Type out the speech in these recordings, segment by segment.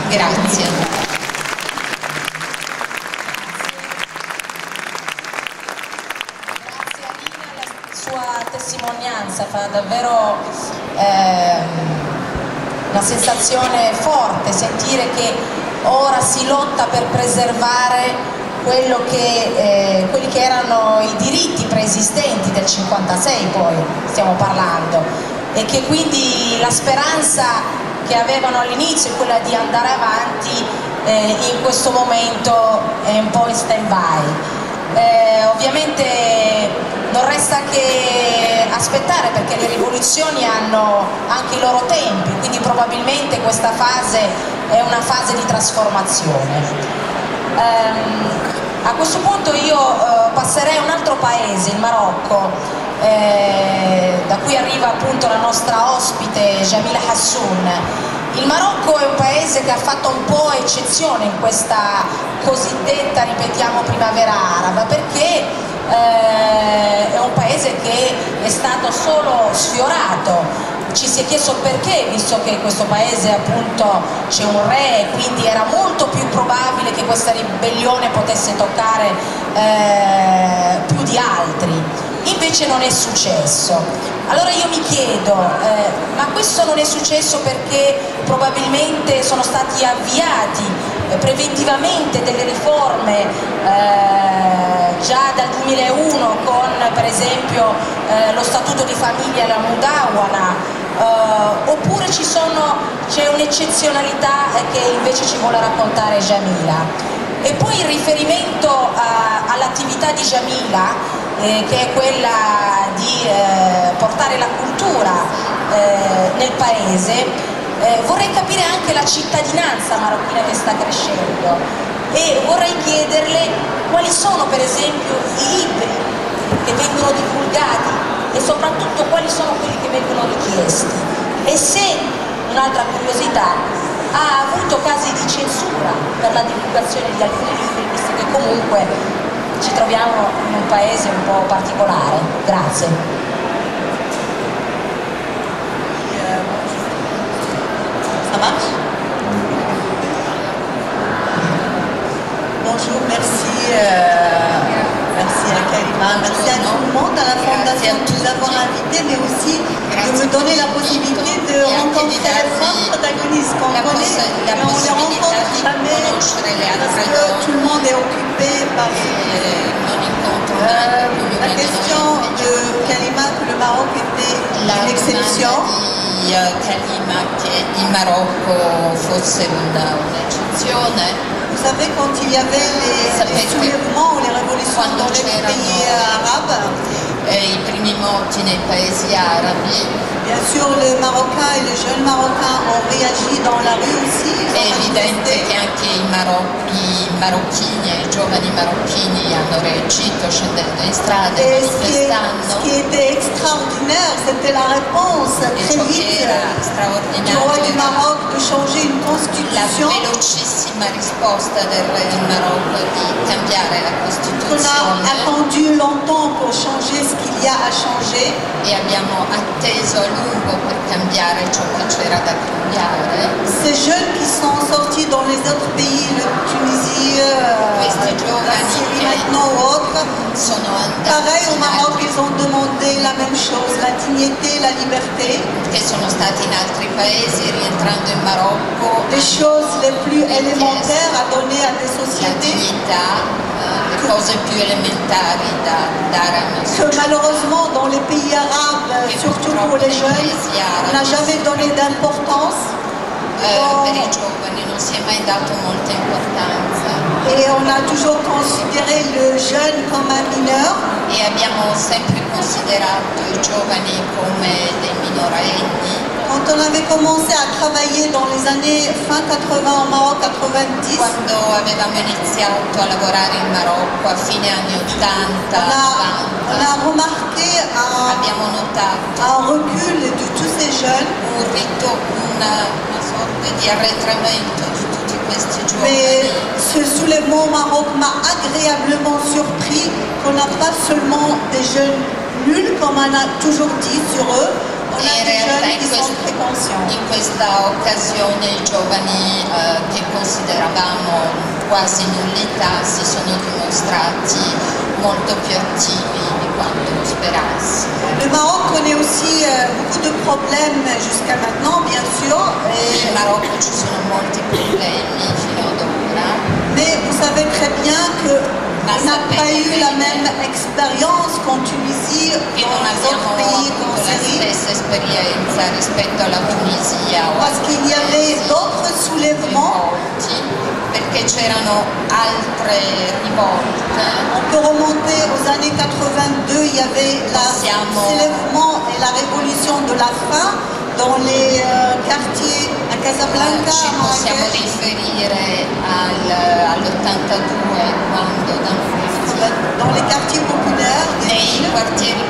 Grazie. Testimonianza fa davvero una sensazione forte sentire che ora si lotta per preservare quelli che erano i diritti preesistenti del 56, poi stiamo parlando, e che quindi la speranza che avevano all'inizio è quella di andare avanti, in questo momento è un po' in stand by. Ovviamente non resta che aspettare, perché le rivoluzioni hanno anche i loro tempi, quindi probabilmente questa fase è una fase di trasformazione. A questo punto io passerei a un altro paese, il Marocco, da cui arriva appunto la nostra ospite Jamila Hassoun. Il Marocco è un paese che ha fatto un po' eccezione in questa cosiddetta, ripetiamo, primavera araba, perché è un paese che è stato solo sfiorato. Ci si è chiesto perché, visto che in questo paese appunto c'è un re, quindi era molto più probabile che questa ribellione potesse toccare più di altri. Invece non è successo. Allora io mi chiedo, ma questo non è successo perché probabilmente sono stati avviati preventivamente delle riforme già dal 2001 con per esempio lo statuto di famiglia e la Mudawana, oppure c'è un'eccezionalità che invece ci vuole raccontare Jamila? E poi in riferimento all'attività di Jamila, che è quella di portare la cultura nel paese, vorrei capire anche la cittadinanza marocchina che sta crescendo, e vorrei chiederle quali sono per esempio i libri che vengono divulgati e soprattutto quali sono quelli che vengono richiesti, e se, un'altra curiosità, ha avuto casi di censura per la divulgazione di alcuni libri, visto che comunque ci troviamo in un paese un po' particolare. Grazie. Ça marche? Bonjour, merci, merci à Karima, merci à tout le monde, à la Fondation de nous avoir invités, mais aussi de me donner la possibilité de rencontrer les femmes protagonistes qu'on connaît, mais on ne les rencontre jamais parce que tout le monde est occupé par la question de Karima, que le Maroc était une exception. Karima, che il Marocco fosse un'eccezione. Vous savez, quand il y avait les soulèvements ou les révolutions dans les pays arabes, i primi morti nei paesi arabi, bien sûr les Marocains et les jeunes Marocains ont réagi dans la rue aussi. È evidente che anche i marocchini e i giovani marocchini hanno reagito scendendo in strada e manifestando. Ce qui était extraordinaire, c'était la réponse très vite du roi du Maroc de changer une constitution. La velocissima risposta del re del Marocco di cambiare la Costituzione. On a attendu longtemps pour changer ce qu'il y a à changer. E abbiamo atteso a lungo per cambiare ciò che c'era da cambiare. Ces jeunes qui sont sortis dans les autres pays, la Tunisie, la Syrie maintenant ou autres, pareil au Maroc, ils ont demandé la même chose, la dignité, la liberté. Che sono stati in altri paesi, rientrando in Marocco, les choses les plus élémentaires à donner à des sociétés. La dignità, le cose più elementari da dare a una società. Que malheureusement dans les pays arabes, surtout pour les jeunes, on n'a jamais donné d'importance. Per i giovani non si è mai dato molta importanza. Et on a toujours considéré le jeune comme un mineur. E abbiamo sempre considerato i giovani come dei minorenni. Quand on avait commencé à travailler dans les années fin 80 au Maroc, 90, quando avevamo iniziato a lavorare in Marocco a fine anni 80, on a remarqué abbiamo notato un recul de tous ces jeunes. Una sorta di arretramento di tutti questi giovani. Mais ce soulèvement au Maroc m'a agréablement surpris qu'on n'a pas seulement des jeunes nuls, comme on a toujours dit sur eux. In realtà in questa occasione i giovani che avevamo quasi nullità, si sono dimostrati molto più attivi di quanto sperassi. Le Maroc connaît aussi beaucoup de problèmes jusqu'à maintenant, bien sûr. In Marocco ci sono molti problemi fino ad ora. Mais vous savez très bien qu'on n'a pas eu la même expérience qu'en Tunisie ou dans les autres pays qu'en Syrie. La stessa esperienza rispetto alla Tunisia o Parce qu'il y avait d'autres soulèvements. Perché c'erano altre rivolte. On peut remonter aux années 82, il y avait le soulèvement et la révolution de la faim dans les quartiers à Casablanca, Ci possiamo riferire all'82 quando dans les quartiers populaires. Nei quartieri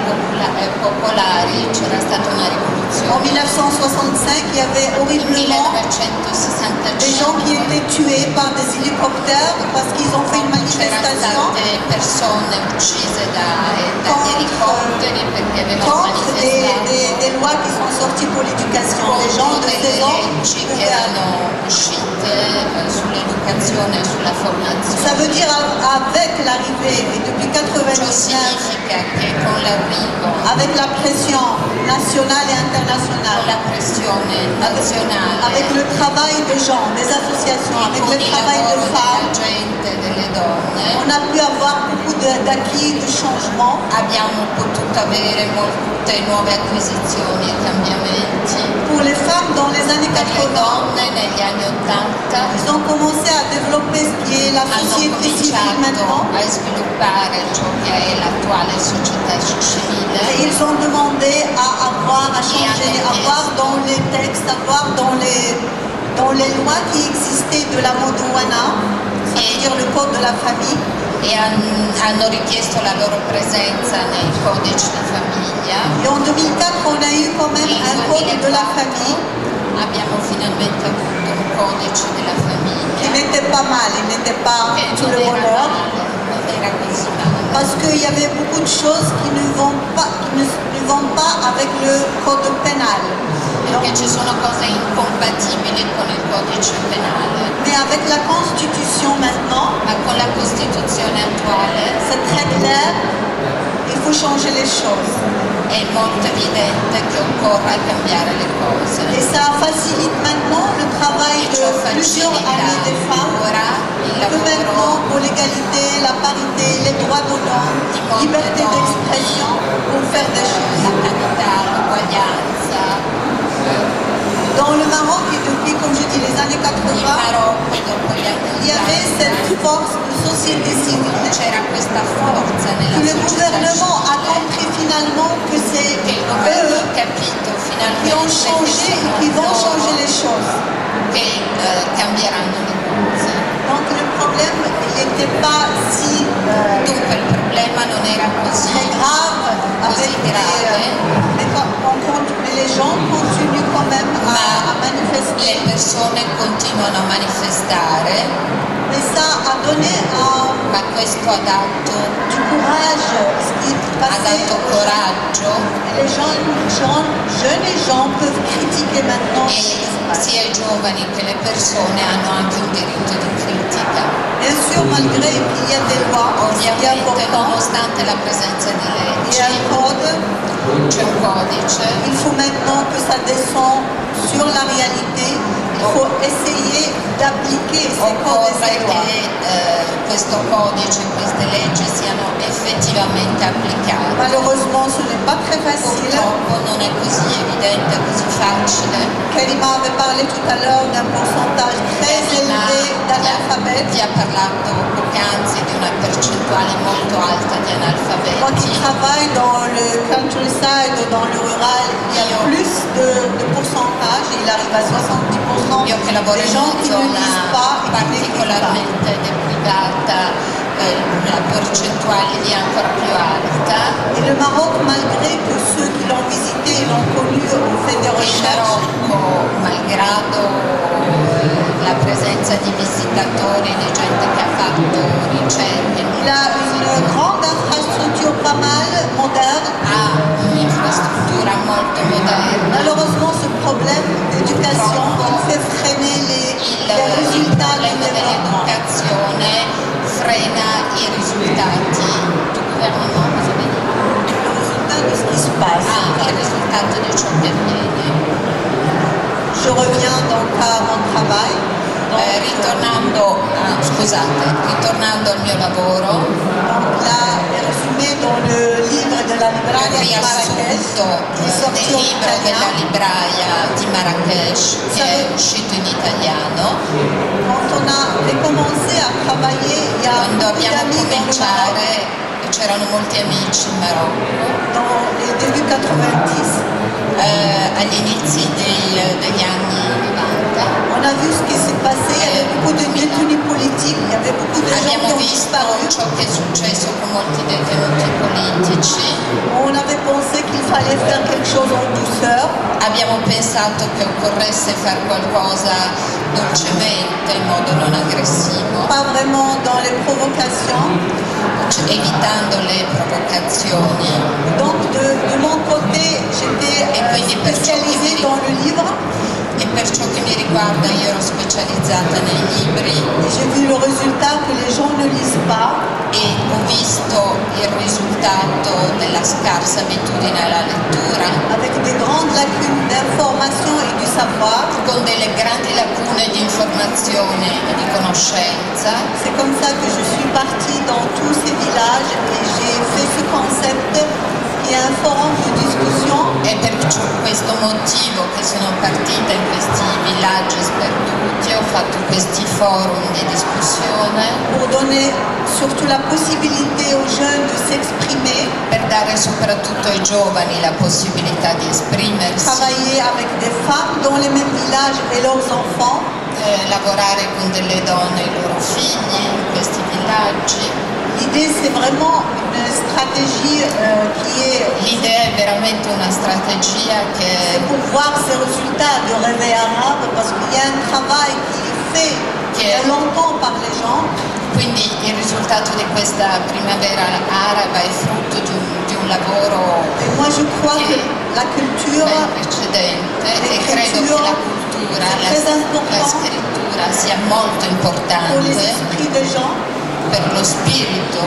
popolari c'era stata una rivoluzione. En 1965, il y avait horriblement des gens qui étaient tués par des hélicoptères parce qu'ils ont fait une manifestation persone uccise dagli elicotteri perché avevano contre manifestato des lois qui sont sorties pour l'éducation. Les gens de 16 ans che erano uscite sull'educazione e sulla formazione. Ça veut dire avec l'arrivée, et depuis 99, avec la pression nationale et internationale, avec le travail des gens, des associations, avec le travail de femmes, on a pu avoir beaucoup d'acquis, de changements. Abbiamo potuto avere molte nuove acquisizioni e cambiamenti. Pour les femmes dans les années 80, negli anni 80 ils ont commencé à développer ce qui est la société civile maintenant. A sviluppare ciò che è l'attuale società civile. Et ils ont demandé à avoir, à changer, à voir dans les textes, à voir dans les lois qui existaient de la Modouana, c'est-à-dire le code de la famille. E hanno richiesto la loro presenza nei codici di famiglia. Et en 2004, on a eu quand même un code de la famille. Abbiamo finalmente avuto un codice della famiglia. Qui n'était pas mal, il n'était pas tout le bonheur. Parce qu'il y avait beaucoup de choses qui ne vont pas avec le code pénal. Perché ci sono cose incompatibili con il codice penale. Mais avec la Constitution maintenant, ma con la Costituzione attuale, c'est très clair, il faut changer les choses. È molto evidente che occorre cambiare le cose. Et ça facilite maintenant le travail de plusieurs années des femmes, que maintenant pour l'égalité, la parité, les droits de l'homme, liberté d'expression, pour faire des choses. La parità, l'uguaglianza. Dans le Maroc, et depuis, comme je dis, les années 80, il y avait cette force de société civile. C'era questa forza nella Le gouvernement a compris finalement que c'est eux qui ont changé et qui vont changer les choses. Che cambieranno le cose. Donc le problème n'était pas si dunque il problema non era così grave avec mais les gens continuent quand même à manifester. Le persone continuano a manifestare. Mais ça a donné ma questo ha dato du courage, ce qui ha dato coraggio. Les jeunes et gens peuvent critiquer maintenant. Sia i giovani che le persone hanno anche un diritto di critica. Bien sûr, malgré qu'il y a des lois, ovviamente nonostante la presenza di leggi, c'è un codice. Il faut maintenant que ça descende sur la réalité. Il faut essayer d'appliquer ces codes et questo codice, queste leggi siano effettivamente applicate. Malheureusement, ce n'est pas très facile. Purtroppo non è così evidente, così facile. Karima avait parlé tout à l'heure d'un pourcentage très élevé d'analphabètes. Ti ha parlato poc'anzi di una percentuale molto alta di analfabeti. Quand il travaille dans le countryside ou dans le rural, il y a plus de pourcentage, il arrive à 70%. Io che lavoro in una zona particolarmente deprivata, la percentuale è ancora più alta. Et le Maroc, malgré que ceux qui l'ont visité l'ont connu, ont fait des recherches. Il Marocco, malgrado la presenza di visitatori, di gente che ha fatto ricerche, il a une grande infrastructure pas mal moderne. Ha un'infrastruttura molto moderna. Malheureusement, ce problème d'éducation fait freiner les résultats du développement. trena i risultati du gouvernement, cosa vedi? Le résultat de ce qui se passe. Il risultato di ciò che avviene. Je reviens donc à mon travail. Ritornando al mio lavoro, Donc là est résumé dans le livre de la libraria di Marrakech, qui est sorti nel en libro della italien. libraia di Marrakech che è uscito in italiano. Quand on a commencé à travailler, il y a Quando beaucoup abbiamo d'amis dans le Maroc, cominciato c'erano molti amici in Marocco, dans les débuts 90. agli inizi degli anni 90. On a vu ce qui s'est passé, il y avait beaucoup de détenus politiques, il y avait beaucoup de gens qui Abbiamo ont visto disparu. ciò che è successo con molti detenuti politici. On avait pensé qu'il fallait faire quelque chose en douceur. Abbiamo pensato che occorresse fare qualcosa dolcemente, in modo non aggressivo, Pas vraiment dans les provocations. evitando le provocazioni. Donc de mon côté, j'étais spécialisée dans le livre. E per ciò che mi riguarda io ero specializzata nei libri Et j'ai vu le résultat que les gens ne lisent pas. e ho visto il risultato della scarsa abitudine alla lettura, Avec des grandes lacunes d'information et du savoir. con delle grandi lacune di informazione e di conoscenza. C'est comme ça que je suis partie dans tous ces villages et j'ai fait ce concept qui est un forum de discussion. È per questo motivo che sono partita in questi villaggi sperduti, ho fatto questi forum di discussione Pour donner surtout la possibilité aux jeunes de s'exprimer, per dare soprattutto ai giovani la possibilità di esprimersi, travailler avec des femmes dans les mêmes villages et leurs enfants. lavorare con delle donne e i loro figli in questi villaggi. L'idée, c'est vraiment une stratégie qui est L'idea è veramente una strategia che pour voir ces résultats de réveil arabe, parce qu'il y a un travail qui est fait longtemps par les gens. quindi il risultato di questa primavera araba è frutto di un lavoro Et moi, je crois que la culture, ben precedente e credo che la cultura, la scrittura sia molto pour les importante esprits des gens, per lo spirito,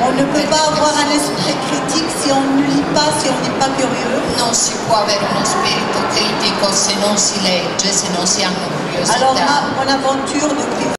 on ne peut per pas le avoir un persone. esprit critique si on ne lit pas, si on n'est pas curieux. Non si può avere uno spirito critico se non si legge, se non si hanno Alors curiosità. mon aventure de